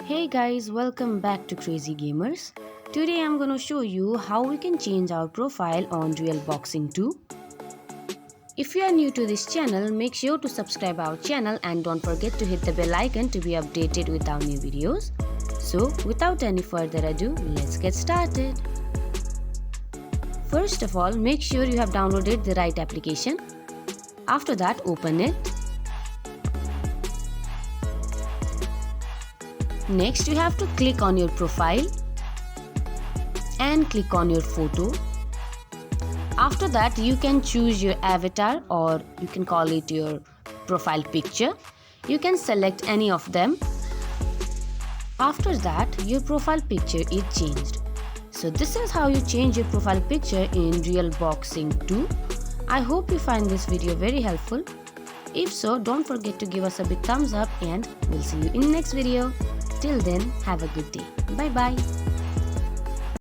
Hey guys, welcome back to Crazy Gamers. Today I'm gonna show you how we can change our profile on Real Boxing 2. If you are new to this channel, make sure to subscribe our channel and don't forget to hit the bell icon to be updated with our new videos. So without any further ado, let's get started. First of all, make sure you have downloaded the right application. After that, open it. Next, you have to click on your profile and click on your photo. After that, you can choose your avatar, or you can call it your profile picture. You can select any of them. After that, your profile picture is changed. So this is how you change your profile picture in Real Boxing 2. I hope you find this video very helpful. If so, don't forget to give us a big thumbs up and we'll see you in the next video. Till then, have a good day. Bye bye.